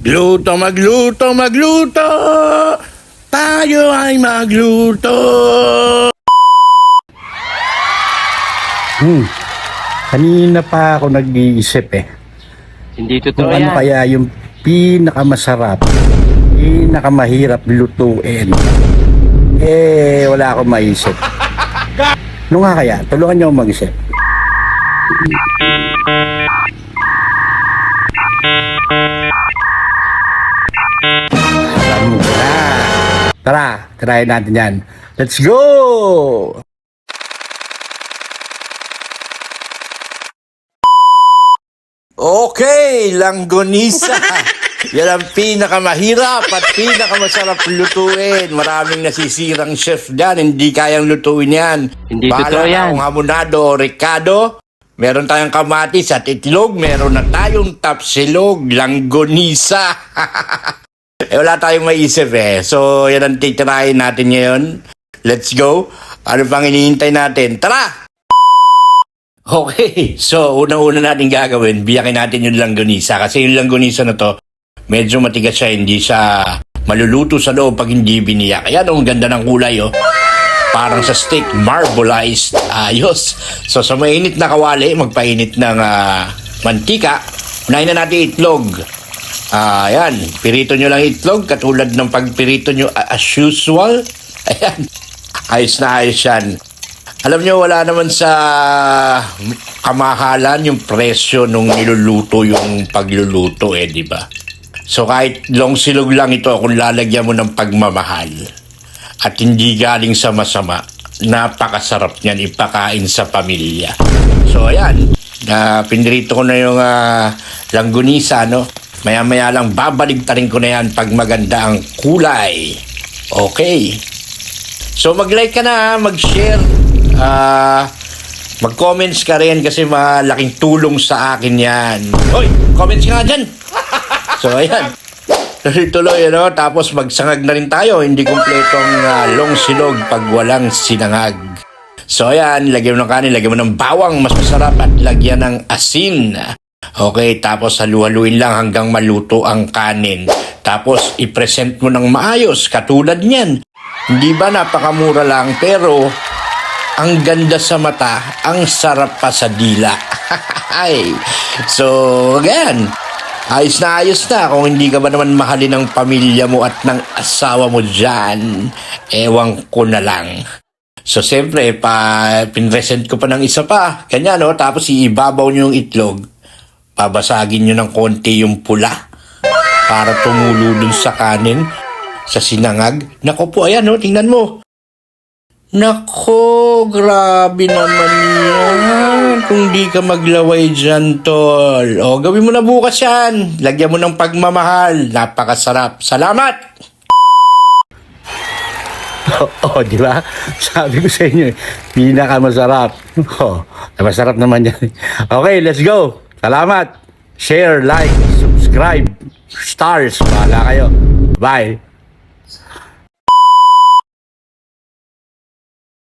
Luto, magluto, magluto. Tayo ay magluto. Kanina pa ako nag-iisip Hindi kung totoo ano yan. kaya yung pinakamasarap, pinakamahirap lutuin. Wala akong maisip. Ano nga kaya? Tulungan niyo akong mag-isip. Alam mo na. Tara, try natin yan. Let's go! Okay, langgonisa. Yan ang pinakamahirap at pinakamasarap lutuin. Maraming nasisirang chef dyan, hindi kayang lutuin yan. Hindi totoo yan. Kung hamonado o ricado, meron tayong kamatis at itlog, meron na tayong tapsilog, langgonisa. Wala tayong maisip So, yan ang titirahin natin ngayon. Let's go. Ano pang hinihintay natin? Tara! Okay, so unang-una natin gagawin, biyakin natin yung langgonisa. Kasi yung langgonisa na to, medyo matigas siya, hindi siya maluluto sa loob pag hindi biniyak. Ayan, ang ganda ng kulay, Parang sa steak, marbleized. Ayos. So sa mainit na kawali, magpainit ng mantika. Unahin na natin itlog. Ayan, pirito nyo lang itlog, katulad ng pagpirito nyo as usual. Ayan, ayos na ayos yan. Alam nyo, wala naman sa kamahalan yung presyo nung niluluto yung pagluluto di ba? So kahit long silog lang ito, kung lalagyan mo ng pagmamahal at hindi galing sa masama, napakasarap niyan ipakain sa pamilya. So ayan, pinrito ko na yung langgonisa, Maya-maya lang babaligtarin ko na yan pag maganda ang kulay. Okay. So mag-like ka na, mag-share. Mag-comments ka rin kasi malaking tulong sa akin yan. Hoy, comments ka nga dyan. So, ayan. Tuloy-tuloy, Tapos magsangag na rin tayo. Hindi kumpletong long silog pag walang sinangag. So, ayan. Lagyan mo ng kanin, lagyan mo ng bawang, mas masarap, at lagyan ng asin. Okay, tapos halu-haluin lang hanggang maluto ang kanin. Tapos, i-present mo ng maayos, katulad niyan. Hindi ba napakamura lang, pero ang ganda sa mata, ang sarap pa sa dila. So, again, ayos na kung hindi ka ba naman mahalin ng pamilya mo at ng asawa mo dyan. Ewan ko na lang. So, siyempre, pinresent ko pa ng isa pa. Ganyan, Tapos, iibabaw nyo yung itlog. Babasagin nyo ng konti yung pula para tumulo dun sa kanin, sa sinangag. Nako po, ayan, tingnan mo. Nako, grabe naman yan. Kung di ka maglaway dyan, tol. Gawin mo na bukas yan. Lagyan mo ng pagmamahal. Napakasarap. Salamat! Di ba? Sabi ko sa inyo, pinakamasarap. Masarap naman yan. Okay, let's go. Salamat. Share, like, subscribe. Stars. Bahala kayo. Bye.